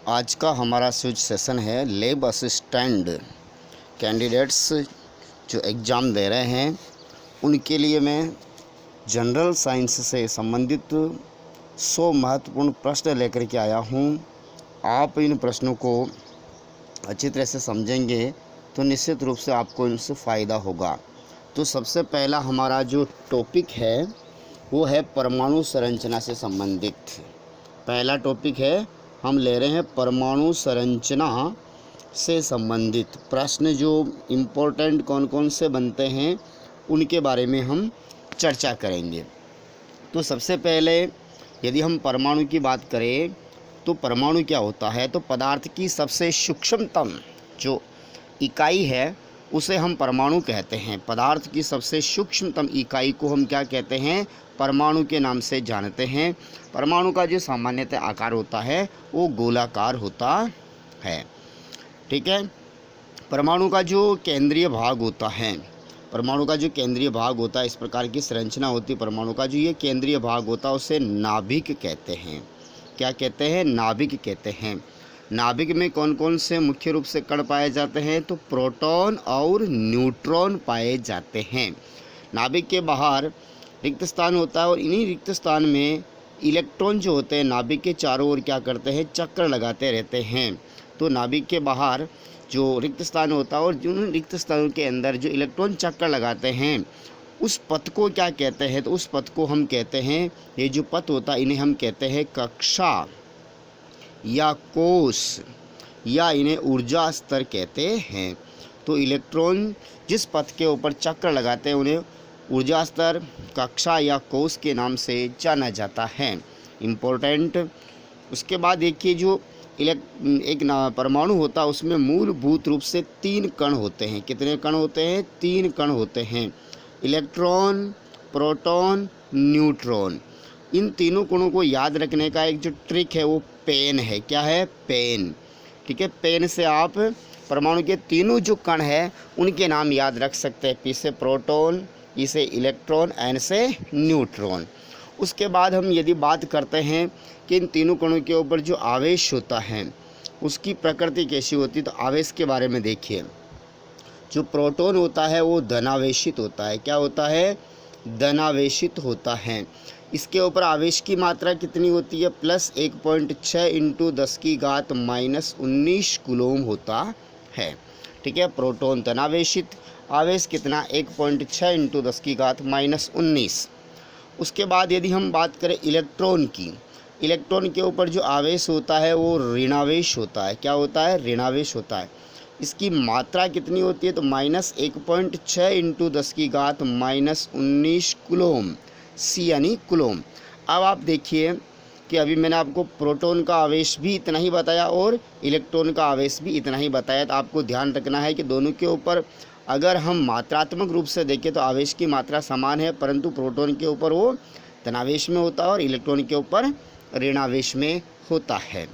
आज का हमारा जो सेशन है लैब असिस्टेंट कैंडिडेट्स जो एग्ज़ाम दे रहे हैं उनके लिए मैं जनरल साइंस से संबंधित 100 महत्वपूर्ण प्रश्न लेकर के आया हूँ। आप इन प्रश्नों को अच्छी तरह से समझेंगे तो निश्चित रूप से आपको इनसे फ़ायदा होगा। तो सबसे पहला हमारा जो टॉपिक है वो है परमाणु संरचना से संबंधित। पहला टॉपिक है, हम ले रहे हैं परमाणु संरचना से संबंधित प्रश्न। जो इम्पोर्टेंट कौन कौन से बनते हैं उनके बारे में हम चर्चा करेंगे। तो सबसे पहले यदि हम परमाणु की बात करें तो परमाणु क्या होता है, तो पदार्थ की सबसे सूक्ष्मतम जो इकाई है उसे हम परमाणु कहते हैं। पदार्थ की सबसे सूक्ष्मतम इकाई को हम क्या कहते हैं, परमाणु के नाम से जानते हैं। परमाणु का जो सामान्यतः आकार होता है वो गोलाकार होता है। ठीक है। परमाणु का जो केंद्रीय भाग होता है, परमाणु का जो केंद्रीय भाग होता है, इस प्रकार की संरचना होती है परमाणु का, जो ये केंद्रीय भाग होता है उसे नाभिक कहते हैं। क्या कहते हैं, नाभिक कहते हैं। नाभिक में कौन कौन से मुख्य रूप से कण पाए जाते हैं, तो प्रोटॉन और न्यूट्रॉन पाए जाते हैं। नाभिक के बाहर रिक्त स्थान होता है और इन्हीं रिक्त स्थान में इलेक्ट्रॉन जो होते हैं नाभिक के चारों ओर क्या करते हैं, चक्कर लगाते रहते हैं। तो नाभिक के बाहर जो रिक्त स्थान होता है और जिन रिक्त स्थानों के अंदर जो इलेक्ट्रॉन चक्कर लगाते हैं उस पथ को क्या कहते हैं, तो उस पथ को हम कहते हैं, ये जो पथ होता है इन्हें हम कहते हैं कक्षा या कोश या इन्हें ऊर्जा स्तर कहते हैं। तो इलेक्ट्रॉन जिस पथ के ऊपर चक्कर लगाते हैं उन्हें ऊर्जा स्तर, कक्षा या कोश के नाम से जाना जाता है। इम्पोर्टेंट। उसके बाद देखिए, जो एक परमाणु होता है उसमें मूलभूत रूप से 3 कण होते हैं। कितने कण होते हैं, 3 कण होते हैं, इलेक्ट्रॉन, प्रोटॉन, न्यूट्रॉन। इन तीनों कणों को याद रखने का एक जो ट्रिक है वो पेन है। क्या है, पेन। ठीक है, पेन से आप परमाणु के तीनों जो कण हैं उनके नाम याद रख सकते हैं। पी से प्रोटॉन, ई से इलेक्ट्रॉन, एन से न्यूट्रॉन। उसके बाद हम यदि बात करते हैं कि इन तीनों कणों के ऊपर जो आवेश होता है उसकी प्रकृति कैसी होती है, तो आवेश के बारे में देखिए। जो प्रोटॉन होता है वो धनावेशित होता है। क्या होता है, धनावेशित होता है। इसके ऊपर आवेश की मात्रा कितनी होती है, +1.6 × 10⁻⁻19 कूलम होता है। ठीक है, प्रोटॉन धनावेशित, आवेश कितना, 1.6 × 10⁻19। उसके बाद यदि हम बात करें इलेक्ट्रॉन की, इलेक्ट्रॉन के ऊपर जो आवेश होता है वो ऋणावेश होता है। क्या होता है, ऋणावेश होता है। इसकी मात्रा कितनी होती है, तो -1.6 × 10⁻19 कूलम, सी यानी कूलम। अब आप देखिए कि अभी मैंने आपको प्रोटॉन का आवेश भी इतना ही बताया और इलेक्ट्रॉन का आवेश भी इतना ही बताया। तो आपको ध्यान रखना है कि दोनों के ऊपर अगर हम मात्रात्मक रूप से देखें तो आवेश की मात्रा समान है, परंतु प्रोटॉन के ऊपर वो धनावेश में होता है और इलेक्ट्रॉन के ऊपर ऋणावेश में होता है।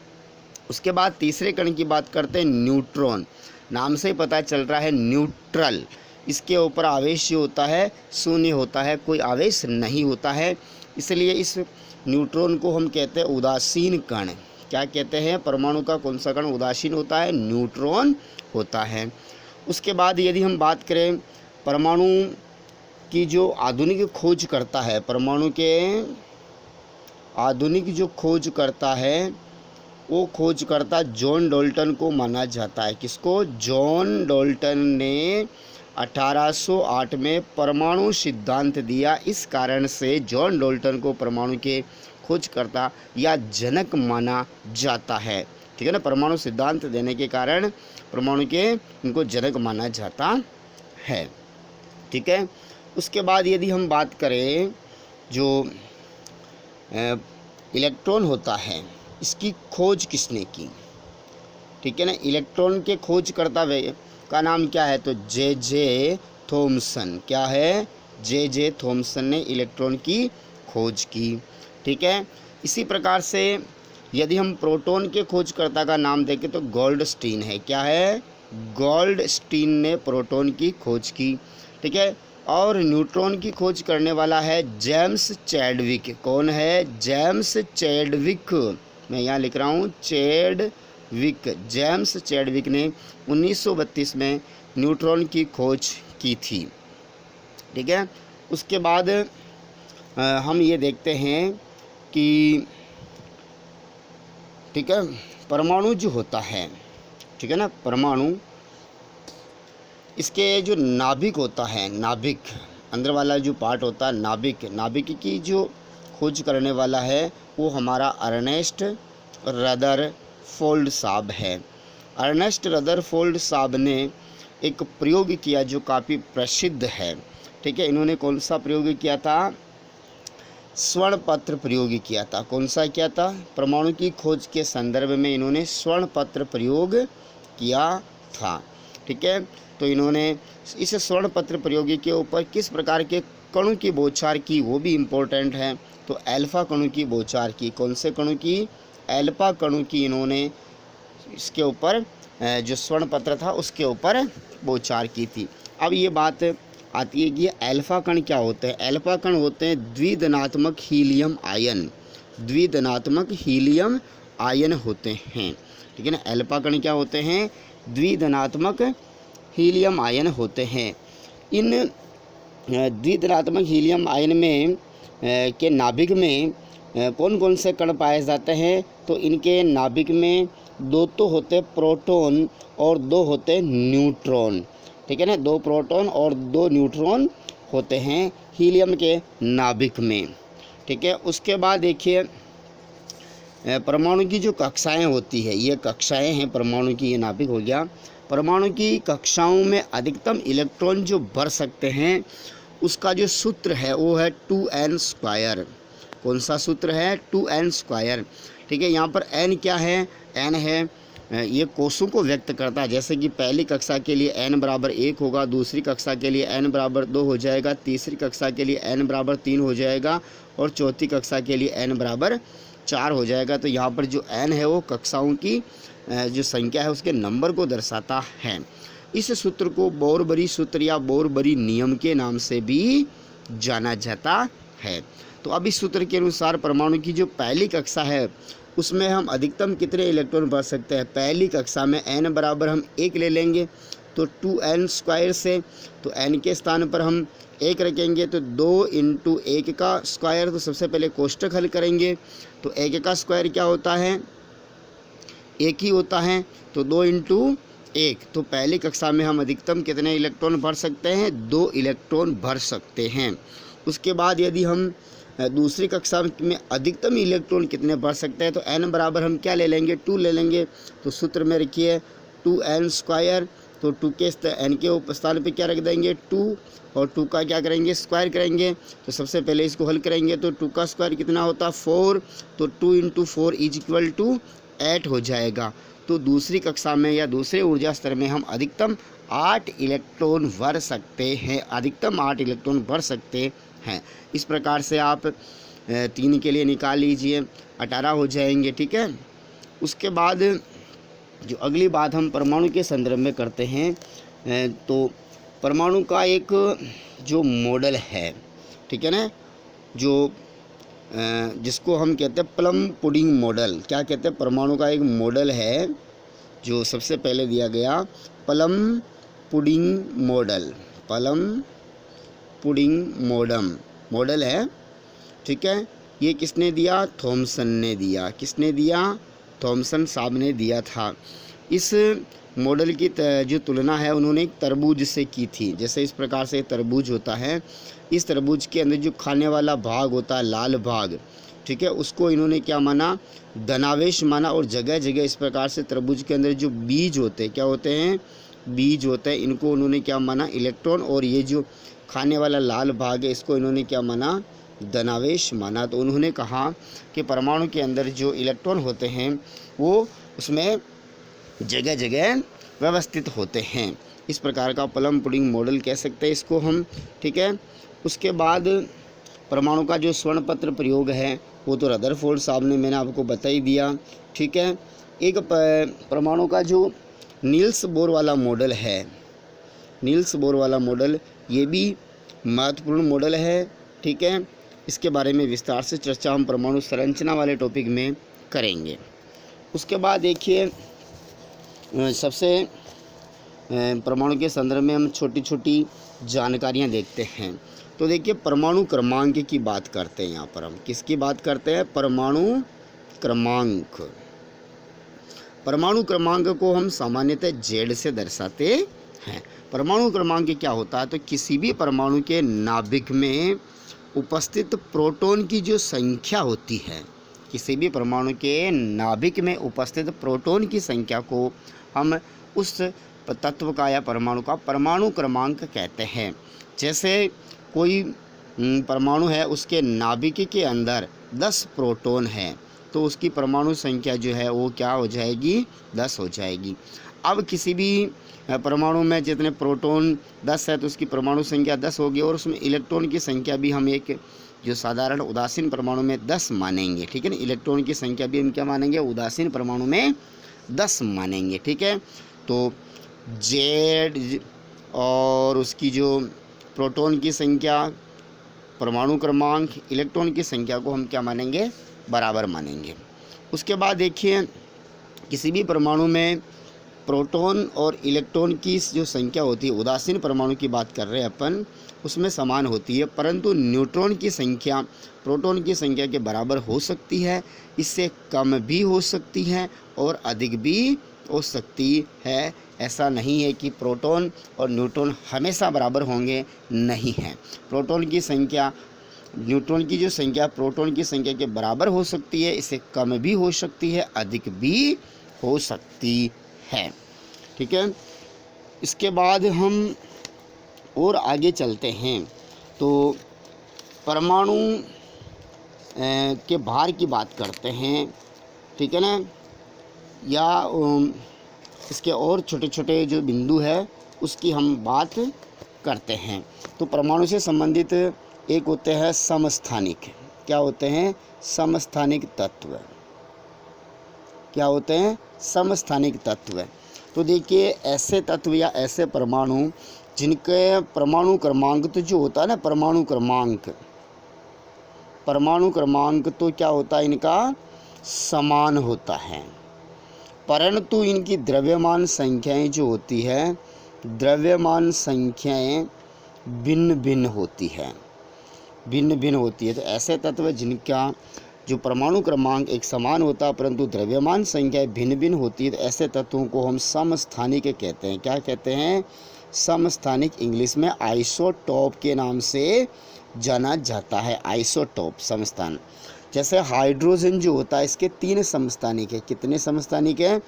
उसके बाद तीसरे कण की बात करते हैं, न्यूट्रॉन। नाम से ही पता चल रहा है न्यूट्रल। इसके ऊपर आवेश जो होता है शून्य होता है, कोई आवेश नहीं होता है। इसलिए इस न्यूट्रॉन को हम कहते हैं उदासीन कण। क्या कहते हैं, परमाणु का कौन सा कण उदासीन होता है, न्यूट्रॉन होता है। उसके बाद यदि हम बात करें परमाणु की जो आधुनिक खोज करता है, परमाणु के आधुनिक जो खोज करता है वो खोजकर्ता जॉन डाल्टन को माना जाता है। किसको, जॉन डाल्टन ने 1808 में परमाणु सिद्धांत दिया। इस कारण से जॉन डाल्टन को परमाणु के खोजकर्ता या जनक माना जाता है। ठीक है ना, परमाणु सिद्धांत देने के कारण परमाणु के इनको जनक माना जाता है। ठीक है। उसके बाद यदि हम बात करें जो इलेक्ट्रॉन होता है इसकी खोज किसने की, ठीक है ना, इलेक्ट्रॉन के खोजकर्ता का नाम क्या है, तो जे थॉमसन। क्या है, जे थॉमसन ने इलेक्ट्रॉन की खोज की। ठीक है। इसी प्रकार से यदि हम प्रोटॉन के खोजकर्ता का नाम देखें तो गोल्डस्टीन है। क्या है, गोल्डस्टीन ने प्रोटॉन की खोज की। ठीक है। और न्यूट्रॉन की खोज करने वाला है जेम्स चैडविक। कौन है, जेम्स चैडविक। मैं यहाँ लिख रहा हूँ जेम्स चैडविक ने 1932 में न्यूट्रॉन की खोज की थी। ठीक है, उसके बाद हम ये देखते हैं कि ठीक है, परमाणु जो होता है, ठीक है ना, परमाणु, इसके जो नाभिक होता है, नाभिक अंदर वाला जो पार्ट होता है, नाभिक की जो खोज करने वाला है वो हमारा अर्नेस्ट रदरफोर्ड साहब है। अर्नेस्ट रदरफोर्ड साहब ने एक प्रयोग किया जो काफ़ी प्रसिद्ध है। ठीक है, इन्होंने कौन सा प्रयोग किया था? स्वर्ण पत्र प्रयोग किया था। कौन सा किया था? परमाणु की खोज के संदर्भ में इन्होंने स्वर्ण पत्र प्रयोग किया था। ठीक है, तो इन्होंने इस स्वर्ण पत्र प्रयोग के ऊपर किस प्रकार के कणों की बौछार की, वो भी इम्पोर्टेंट है। तो अल्फा कणों की बौछार की। कौन से कणों की? अल्फा कणों की इन्होंने इसके ऊपर जो स्वर्ण पत्र था उसके ऊपर बौछार की थी। अब ये बात आती है कि अल्फा कण क्या होते हैं? अल्फा कण होते हैं द्विधनात्मक हीलियम आयन, द्विधनात्मक हीलियम आयन होते हैं। ठीक है ना, अल्फा कण क्या होते हैं? द्विधनात्मक हीलियम आयन होते हैं। इन द्विधनात्मक हीलियम आयन में के नाभिक में कौन कौन से कण पाए जाते हैं? तो इनके नाभिक में 2 तो होते प्रोटॉन और 2 होते न्यूट्रॉन। ठीक है ना, 2 प्रोटॉन और 2 न्यूट्रॉन होते हैं हीलियम के नाभिक में। ठीक है, उसके बाद देखिए परमाणु की जो कक्षाएं होती है, ये कक्षाएं हैं परमाणु की, ये नाभिक हो गया। परमाणु की कक्षाओं में अधिकतम इलेक्ट्रॉन जो भर सकते हैं उसका जो सूत्र है वो है 2n²। कौन सा सूत्र है? 2n²। ठीक है, यहाँ पर n क्या है? n है ये कोषों को व्यक्त करता है। जैसे कि पहली कक्षा के लिए n बराबर 1 होगा, दूसरी कक्षा के लिए n बराबर 2 हो जाएगा, तीसरी कक्षा के लिए n बराबर 3 हो जाएगा और चौथी कक्षा के लिए n बराबर 4 हो जाएगा। तो यहाँ पर जो n है वो कक्षाओं की जो संख्या है उसके नंबर को दर्शाता है। इस सूत्र को बोरबरी सूत्र या बोरबरी नियम के नाम से भी जाना जाता है। तो अब इस सूत्र के अनुसार परमाणु की जो पहली कक्षा है उसमें हम अधिकतम कितने इलेक्ट्रॉन भर सकते हैं? पहली कक्षा में n बराबर हम 1 ले लेंगे तो 2n² से, तो n के स्थान पर हम 1 रखेंगे तो 2 × 1 का स्क्वायर। तो सबसे पहले कोष्टक हल करेंगे तो 1 का स्क्वायर क्या होता है? 1 ही होता है। तो 2 × 1, तो पहली कक्षा में हम अधिकतम कितने इलेक्ट्रॉन भर सकते हैं? 2 इलेक्ट्रॉन भर सकते हैं। उसके बाद यदि हम दूसरी कक्षा में अधिकतम इलेक्ट्रॉन कितने भर सकते हैं तो n बराबर हम क्या ले लेंगे? 2 ले लेंगे। तो सूत्र में रखिए 2n²। तो 2 के n के स्थान पे क्या रख देंगे? 2 और 2 का क्या करेंगे? स्क्वायर करेंगे। तो सबसे पहले इसको हल करेंगे तो 2 का स्क्वायर कितना होता है? 4। तो 2 × 4 = 8 हो जाएगा। तो दूसरी कक्षा में या दूसरे ऊर्जा स्तर में हम अधिकतम 8 इलेक्ट्रॉन भर सकते हैं, अधिकतम 8 इलेक्ट्रॉन भर सकते हैं। इस प्रकार से आप 3 के लिए निकाल लीजिए, 18 हो जाएंगे। ठीक है, उसके बाद जो अगली बात हम परमाणु के संदर्भ में करते हैं तो परमाणु का एक जो मॉडल है, ठीक है ना, जो जिसको हम कहते हैं प्लम पुडिंग मॉडल। क्या कहते हैं? परमाणु का एक मॉडल है जो सबसे पहले दिया गया, plum pudding model. Plum pudding model है। ठीक है, ये किसने दिया? थॉमसन ने दिया। किसने दिया? थॉमसन साहब ने दिया था। इस मॉडल की जो तुलना है उन्होंने एक तरबूज से की थी। जैसे इस प्रकार से तरबूज होता है, इस तरबूज के अंदर जो खाने वाला भाग होता है, लाल भाग, ठीक है, उसको इन्होंने क्या माना? धनावेश माना। और जगह जगह इस प्रकार से तरबूज के अंदर जो बीज होते हैं, क्या होते हैं? बीज होते हैं, इनको उन्होंने क्या माना? इलेक्ट्रॉन। और ये जो खाने वाला लाल भाग है इसको इन्होंने क्या माना? धनावेश माना। तो उन्होंने कहा कि परमाणु के अंदर जो इलेक्ट्रॉन होते हैं वो उसमें जगह जगह व्यवस्थित होते हैं। इस प्रकार का प्लम पुडिंग मॉडल कह सकते हैं इसको हम। ठीक है, उसके बाद परमाणु का जो स्वर्ण पत्र प्रयोग है वो तो रदरफोर्ड साहब ने, मैंने आपको बता ही दिया। ठीक है, एक परमाणु का जो नील्स बोर वाला मॉडल है, नील्स बोर वाला मॉडल, ये भी महत्वपूर्ण मॉडल है। ठीक है, इसके बारे में विस्तार से चर्चा हम परमाणु संरचना वाले टॉपिक में करेंगे। उसके बाद देखिए सबसे परमाणु के संदर्भ में हम छोटी छोटी जानकारियां देखते हैं। तो देखिए, परमाणु क्रमांक की बात करते हैं। यहाँ पर हम किसकी बात करते हैं? परमाणु क्रमांक। परमाणु क्रमांक को हम सामान्यतः Z से दर्शाते हैं। परमाणु क्रमांक क्या होता है? तो किसी भी परमाणु के नाभिक में उपस्थित प्रोटॉन की जो संख्या होती है, किसी भी परमाणु के नाभिक में उपस्थित प्रोटॉन की संख्या को हम उस तत्व का या परमाणु का परमाणु क्रमांक कहते हैं। जैसे कोई परमाणु है, उसके नाभिक के अंदर 10 प्रोटॉन है, तो उसकी परमाणु संख्या जो है वो क्या हो जाएगी? 10 हो जाएगी। अब किसी भी परमाणु में जितने प्रोटॉन 10 है तो उसकी परमाणु संख्या 10 होगी, और उसमें इलेक्ट्रॉन की संख्या भी हम एक जो साधारण उदासीन परमाणु में 10 मानेंगे। ठीक है ना, इलेक्ट्रॉन की संख्या भी हम क्या मानेंगे? उदासीन परमाणु में 10 मानेंगे। ठीक है, तो Z और उसकी जो प्रोटॉन की संख्या, परमाणु क्रमांक, इलेक्ट्रॉन की संख्या को हम क्या मानेंगे? बराबर मानेंगे। उसके बाद देखिए, किसी भी परमाणु में प्रोटॉन और इलेक्ट्रॉन की जो संख्या होती है, उदासीन परमाणु की बात कर रहे हैं अपन, उसमें समान होती है, परंतु न्यूट्रॉन की संख्या प्रोटॉन की संख्या के बराबर हो सकती है, इससे कम भी हो सकती है और अधिक भी हो सकती है। ऐसा नहीं है कि प्रोटॉन और न्यूट्रॉन हमेशा बराबर होंगे, नहीं है। प्रोटॉन की संख्या न्यूट्रॉन की जो संख्या प्रोटॉन की संख्या के बराबर हो सकती है, इससे कम भी हो सकती है, अधिक भी हो सकती है। ठीक है, इसके बाद हम और आगे चलते हैं तो परमाणु के भार की बात करते हैं। ठीक है ना, या इसके और छोटे छोटे जो बिंदु है उसकी हम बात करते हैं। तो परमाणु से संबंधित एक होते हैं समस्थानिक। क्या होते हैं? समस्थानिक तत्व। क्या होते हैं? समस्थानिक तत्व। तो देखिए, ऐसे तत्व या ऐसे परमाणु जिनके परमाणु क्रमांक तो जो होता है ना, परमाणु क्रमांक तो क्या होता है? इनका समान होता है, परंतु इनकी द्रव्यमान संख्याएं जो होती है, द्रव्यमान संख्याएं भिन्न भिन्न होती है। तो ऐसे तत्व जिनका जो परमाणु क्रमांक एक समान होता है परंतु द्रव्यमान संख्याएं भिन्न भिन्न होती है, तो ऐसे तत्वों को हम समस्थानिक कहते हैं। क्या कहते हैं? समस्थानिक। इंग्लिश में आइसोटोप के नाम से जाना जाता है। आइसोटोप, समस्थान। जैसे हाइड्रोजन जो होता है, इसके 3 समस्थानिक है। कितने समस्थानिक है?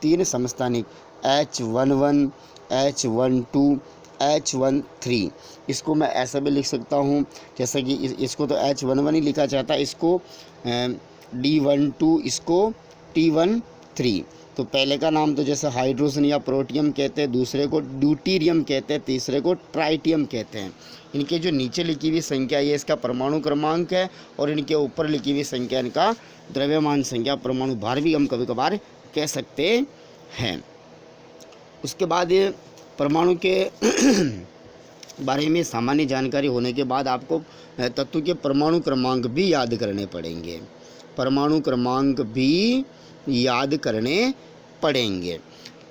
3 समस्थानिक, H11, H12, H13। इसको मैं ऐसा भी लिख सकता हूँ, जैसे कि इसको तो H11 ही लिखा जाता है, इसको D12, इसको T13। तो पहले का नाम तो जैसे हाइड्रोजन या प्रोटियम कहते हैं, दूसरे को ड्यूटीरियम कहते हैं, तीसरे को ट्राइटियम कहते हैं। इनके जो नीचे लिखी हुई संख्या ये इसका परमाणु क्रमांक है, और इनके ऊपर लिखी हुई संख्या इनका द्रव्यमान संख्या, परमाणु भार भी हम कभी कभार कह सकते हैं। उसके बाद ये परमाणु के बारे में सामान्य जानकारी होने के बाद आपको तत्व के परमाणु क्रमांक भी याद करने पड़ेंगे। परमाणु क्रमांक भी याद करने पड़ेंगे।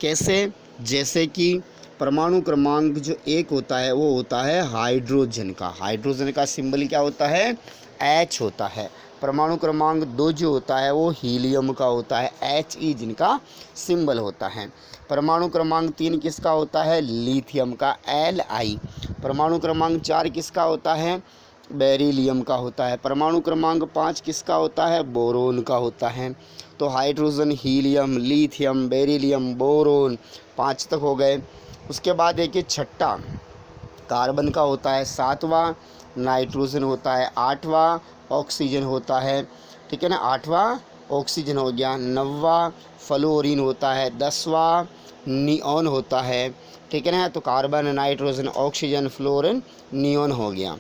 कैसे? जैसे कि परमाणु क्रमांक जो 1 होता है वो होता है हाइड्रोजन का। हाइड्रोजन का सिंबल क्या होता है? H होता है। परमाणु क्रमांक 2 जो होता है वो हीलियम का होता है, He जिनका सिंबल होता है। परमाणु क्रमांक 3 किसका होता है? लिथियम का, Li। परमाणु क्रमांक 4 किसका होता है? बेरिलियम का होता है। परमाणु क्रमांक 5 किसका होता है? बोरोन का होता है। तो hydrogen, helium, lithium, beryllium, boron, 5 तक हो गए। उसके बाद देखिए छठा कार्बन का होता है, 7वां नाइट्रोजन होता है, 8वां ऑक्सीजन होता है। ठीक है ना, 8वां ऑक्सीजन हो गया। 9वां फ्लोरीन होता है, 10वां नियॉन होता है। ठीक है ना, तो carbon, nitrogen, oxygen, fluorine, neon हो गया।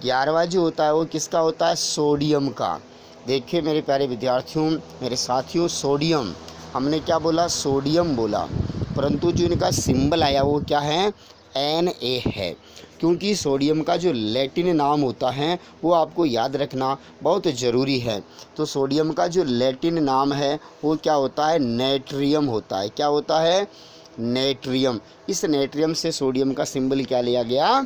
11वां जो होता है वो किसका होता है? सोडियम का। देखिए मेरे प्यारे विद्यार्थियों, मेरे साथियों, सोडियम, हमने क्या बोला? सोडियम बोला, परंतु जो इनका सिंबल आया वो क्या है? Na है। क्योंकि सोडियम का जो लैटिन नाम होता है वो आपको याद रखना बहुत ज़रूरी है। तो सोडियम का जो लैटिन नाम है वो क्या होता है, नेट्रियम होता है। क्या होता है, नेट्रियम। इस नेट्रियम से सोडियम का सिंबल क्या लिया गया,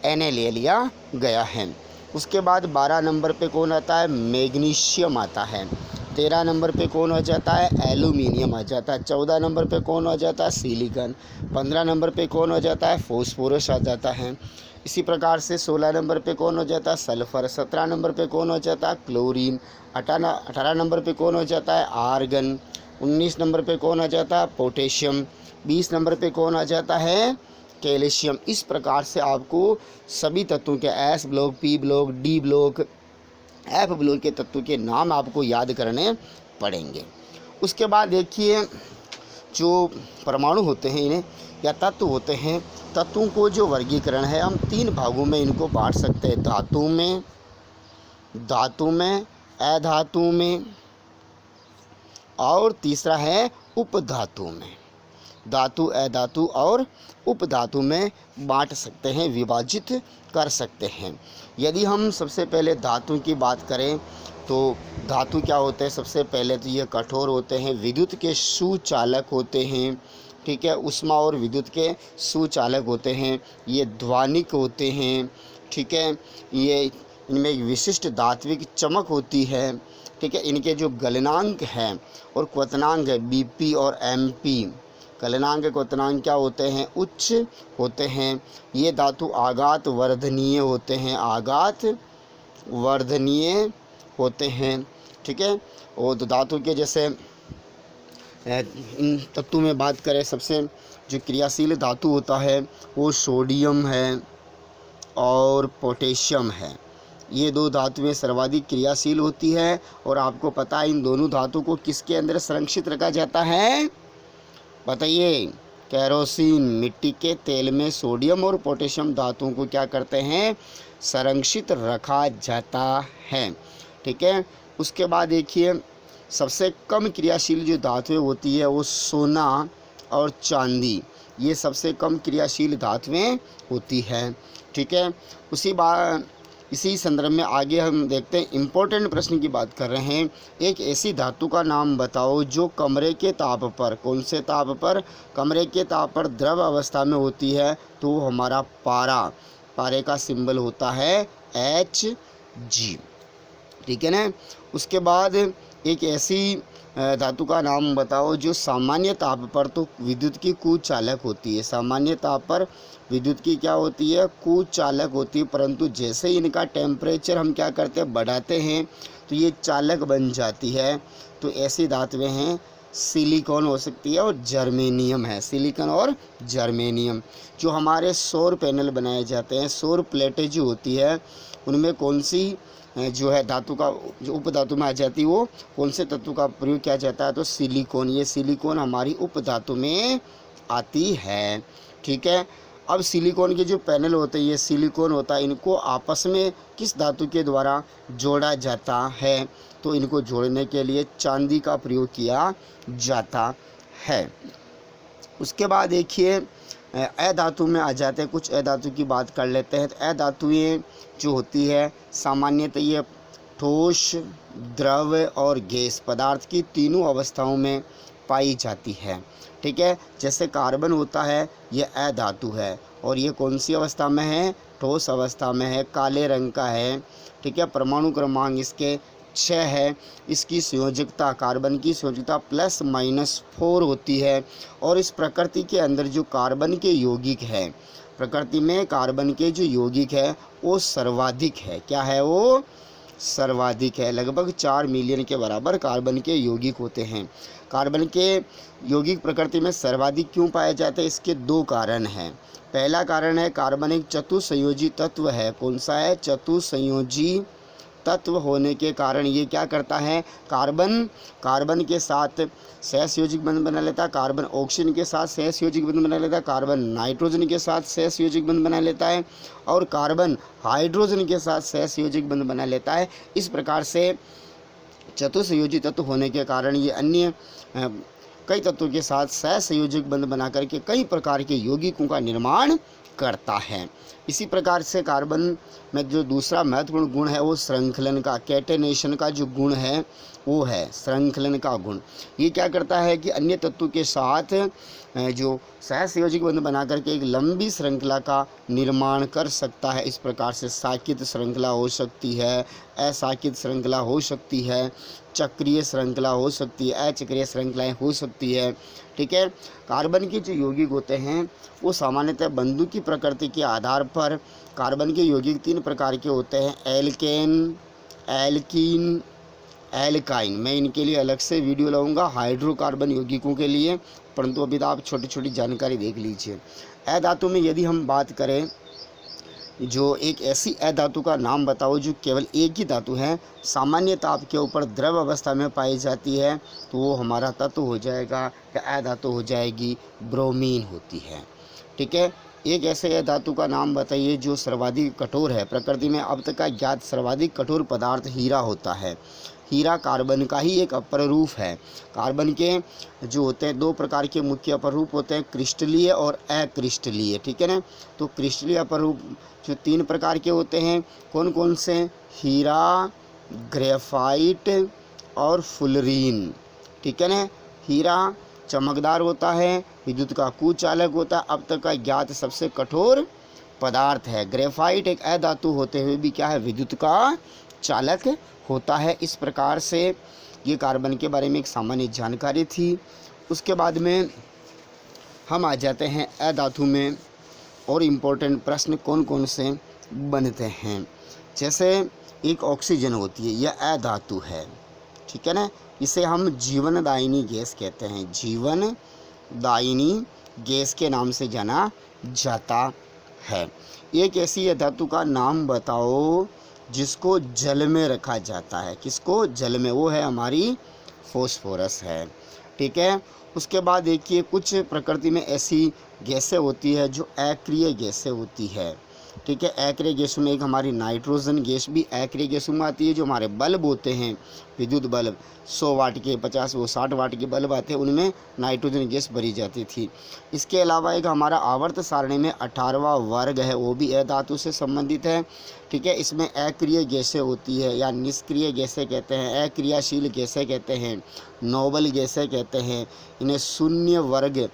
Na ले लिया गया है। उसके बाद 12 नंबर पे कौन आता है, मैग्नीशियम आता है। 13 नंबर पे कौन हो जाता है, एल्यूमिनियम आ जाता है। 14 नंबर पे कौन हो जाता है, सिलिकॉन। 15 नंबर पे कौन हो जाता है, फॉस्फोरस आ जाता है। इसी प्रकार से 16 नंबर पे कौन हो जाता है, सल्फ़र। 17 नंबर पे कौन हो जाता है, क्लोरीन। 18 नंबर पे कौन हो जाता है, आर्गन। 19 नंबर पे कौन आ जाता है, पोटेशियम। 20 नंबर पे कौन आ जाता है, कैल्शियम। इस प्रकार से आपको सभी तत्वों के S block, P block, D block, F block के तत्वों के नाम आपको याद करने पड़ेंगे। उसके बाद देखिए जो परमाणु होते हैं इन्हें या तत्व होते हैं, तत्वों को जो वर्गीकरण है हम 3 भागों में इनको बांट सकते हैं, धातु में, अधातु में और तीसरा है उपधातु में। धातु, अधातु और उपधातु में बांट सकते हैं, विभाजित कर सकते हैं। यदि हम सबसे पहले धातु की बात करें तो धातु क्या होते हैं, सबसे पहले तो ये कठोर होते हैं, विद्युत के सुचालक होते हैं, ठीक है, ऊष्मा और विद्युत के सुचालक होते हैं। ये ध्वनिक होते हैं, ठीक है, ये इनमें एक विशिष्ट धात्विक चमक होती है, ठीक है। इनके जो गलनांक हैं और क्वथनांक है BP और MP, गलनांक क्वथनांक क्या होते हैं, उच्च होते हैं। ये धातु आघात वर्धनीय होते हैं, आघात वर्धनीय होते हैं, ठीक है। और धातु के जैसे इन तत्वों में बात करें, सबसे जो क्रियाशील धातु होता है वो सोडियम है और पोटेशियम है। ये 2 धातुएं सर्वाधिक क्रियाशील होती है। और आपको पता है इन दोनों धातु को किसके अंदर संरक्षित रखा जाता है, बताइए, केरोसिन। मिट्टी के तेल में सोडियम और पोटेशियम धातुओं को क्या करते हैं, संरक्षित रखा जाता है, ठीक है। उसके बाद देखिए सबसे कम क्रियाशील जो धातुएं होती है वो सोना और चांदी, ये सबसे कम क्रियाशील धातुएं होती है, ठीक है। इसी संदर्भ में आगे हम देखते हैं, इम्पोर्टेंट प्रश्न की बात कर रहे हैं। एक ऐसी धातु का नाम बताओ जो कमरे के ताप पर, कौन से ताप पर, कमरे के ताप पर द्रव अवस्था में होती है, तो हमारा पारा, पारे का सिंबल होता है Hg, ठीक है ना। उसके बाद एक ऐसी धातु का नाम बताओ जो सामान्य ताप पर तो विद्युत की कुचालक होती है, सामान्य ताप पर विद्युत की क्या होती है, कुचालक होती है, परंतु जैसे ही इनका टेम्परेचर हम क्या करते हैं, बढ़ाते हैं, तो ये चालक बन जाती है। तो ऐसी धातुएं हैं, सिलिकॉन हो सकती है और जर्मेनियम है, सिलिकॉन और जर्मेनियम। जो हमारे सौर पैनल बनाए जाते हैं, सौर प्लेटें जो होती है, उनमें कौन सी जो है धातु का जो उपधातु में आ जाती है, वो कौन से तत्व का प्रयोग किया जाता है, तो सिलिकॉन। ये सिलिकॉन हमारी उपधातु में आती है, ठीक है। अब सिलिकॉन के जो पैनल होते हैं, ये सिलिकॉन होता है, इनको आपस में किस धातु के द्वारा जोड़ा जाता है, तो इनको जोड़ने के लिए चांदी का प्रयोग किया जाता है। उसके बाद देखिए अधातु में आ जाते हैं, कुछ अधातु की बात कर लेते हैं। तो अधातुएँ जो होती है सामान्यतः ये ठोस, द्रव और गैस पदार्थ की तीनों अवस्थाओं में पाई जाती है, ठीक है। जैसे कार्बन होता है ये अधातु है और ये कौन सी अवस्था में है, ठोस अवस्था में है, काले रंग का है, ठीक है। परमाणु क्रमांक इसके 6 है। इसकी संयोजकता, कार्बन की संयोजकता +-4 होती है। और इस प्रकृति के अंदर जो कार्बन के यौगिक है, प्रकृति में कार्बन के जो यौगिक है वो सर्वाधिक है। क्या है, वो सर्वाधिक है, लगभग 4 मिलियन के बराबर कार्बन के यौगिक होते हैं। कार्बन के यौगिक प्रकृति में सर्वाधिक क्यों पाए जाते हैं, इसके 2 कारण हैं। पहला कारण है कार्बन एक चतुसंयोजी तत्व है। कौन सा है, चतुसंयोजी तत्व होने के कारण ये क्या करता है, कार्बन के साथ सहसंयोजक बंध बना लेता है, कार्बन ऑक्सीजन के साथ सहसंयोजक बंध बना लेता है, कार्बन नाइट्रोजन के साथ सहसंयोजक बंध बना लेता है और कार्बन हाइड्रोजन के साथ सहसंयोजक बंध बना लेता है। इस प्रकार से चतुसंयोजी तत्व होने के कारण ये अन्य कई तत्वों के साथ सहसंयोजक बंध बना करके कई प्रकार के यौगिकों का निर्माण करता है। इसी प्रकार से कार्बन में जो दूसरा महत्वपूर्ण गुण है वो श्रृंखलन का, कैटेनेशन का जो गुण है वो है श्रृंखलन का गुण। ये क्या करता है कि अन्य तत्वों के साथ जो सहसंयोजक बंध बना करके एक लंबी श्रृंखला का निर्माण कर सकता है। इस प्रकार से साकित श्रृंखला हो सकती है, असाकित श्रृंखला हो सकती है, चक्रीय श्रृंखला हो सकती है, अचक्रीय श्रृंखलाएँ हो सकती है। ठीक है। कार्बन के जो यौगिक होते हैं वो सामान्यतः बंधु की प्रकृति के आधार पर कार्बन के यौगिक 3 प्रकार के होते हैं, एल्केन, एल्कीन, एल्काइन। मैं इनके लिए अलग से वीडियो लाऊंगा हाइड्रोकार्बन यौगिकों के लिए, परंतु अभी तो आप छोटी छोटी जानकारी देख लीजिए। अधातु में यदि हम बात करें, जो एक ऐसी अधातु का नाम बताओ जो केवल एक ही धातु है, सामान्य ताप के ऊपर द्रव अवस्था में पाई जाती है, तो वो हमारा तत्व हो जाएगा या अधातु हो जाएगी, ब्रोमीन होती है। ठीक है। एक ऐसे धातु का नाम बताइए जो सर्वाधिक कठोर है। प्रकृति में अब तक का ज्ञात सर्वाधिक कठोर पदार्थ हीरा होता है। हीरा कार्बन का ही एक अपर रूप है। कार्बन के जो होते हैं 2 प्रकार के मुख्य अपर रूप होते हैं, क्रिस्टलीय और अक्रिस्टलीय। ठीक है ना। तो क्रिस्टलीय अपर रूप जो 3 प्रकार के होते हैं, कौन कौन से? हीरा, ग्रेफाइट और फुलरीन। ठीक है ना। हीरा चमकदार होता है, विद्युत का कुचालक होता है, अब तक का ज्ञात सबसे कठोर पदार्थ है। ग्रेफाइट एक अधातु होते हुए भी क्या है? विद्युत का चालक होता है। इस प्रकार से ये कार्बन के बारे में एक सामान्य जानकारी थी। उसके बाद में हम आ जाते हैं अधातु में, और इम्पोर्टेंट प्रश्न कौन कौन से बनते हैं। जैसे एक ऑक्सीजन होती है, यह अधातु है। ठीक है ना। इसे हम जीवनदायिनी गैस कहते हैं, जीवनदायिनी गैस के नाम से जाना जाता है। एक ऐसी धातु का नाम बताओ जिसको जल में रखा जाता है। किसको? जल में। वो है हमारी फॉस्फोरस है। ठीक है। उसके बाद देखिए कुछ प्रकृति में ऐसी गैसें होती है जो अक्रिय गैसें होती है। ठीक है। अक्रिय गैसों में एक हमारी नाइट्रोजन गैस भी अक्रिय गैसों में आती है। जो हमारे बल्ब होते हैं, विद्युत बल्ब 100 वाट के, 50 वो 60 वाट के बल्ब आते हैं, उनमें नाइट्रोजन गैस भरी जाती थी। इसके अलावा एक हमारा आवर्त सारणी में 18वां वर्ग है, वो भी अधातु से संबंधित है। ठीक है। इसमें अक्रिय गैसें होती है या निष्क्रिय गैसें कहते हैं, अक्रियाशील गैसें कहते हैं, नोबल गैसें कहते हैं, इन्हें शून्य वर्ग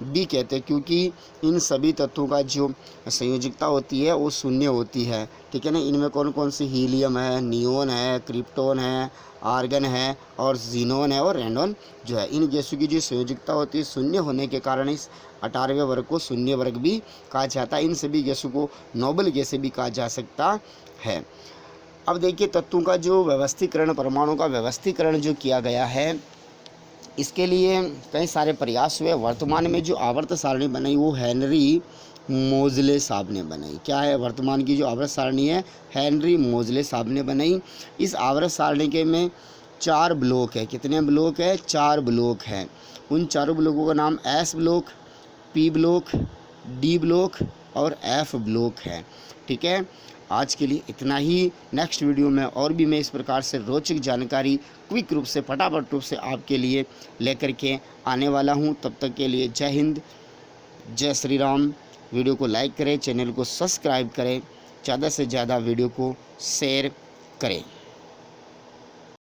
भी कहते हैं, क्योंकि इन सभी तत्वों का जो संयोजकता होती है वो शून्य होती है। ठीक है ना। इनमें कौन कौन सी? हीलियम है, नियोन है, क्रिप्टोन है, आर्गन है और जीनोन है और रेंडोन जो है। इन गैसों की जो संयोजकता होती है शून्य होने के कारण इस 18वें वर्ग को शून्य वर्ग भी कहा जाता है। इन सभी गैसों को नोबल गैसें भी कहा जा सकता है। अब देखिए तत्वों का जो व्यवस्थीकरण, परमाणु का व्यवस्थीकरण जो किया गया है, इसके लिए कई सारे प्रयास हुए। वर्तमान में जो आवर्त सारणी बनाई वो हेनरी मोजले साहब ने बनाई। क्या है? वर्तमान की जो आवर्त सारणी है हेनरी मोजले साहब ने बनाई। इस आवर्त सारणी के में 4 ब्लॉक है। कितने ब्लॉक है? 4 ब्लॉक हैं। उन चारों ब्लॉकों का नाम S block, P block, D block और एफ ब्लॉक है। ठीक है। आज के लिए इतना ही। नेक्स्ट वीडियो में और भी मैं इस प्रकार से रोचक जानकारी क्विक रूप से, फटाफट रूप से आपके लिए लेकर के आने वाला हूं। तब तक के लिए जय हिंद, जय श्री राम। वीडियो को लाइक करें, चैनल को सब्सक्राइब करें, ज़्यादा से ज़्यादा वीडियो को शेयर करें।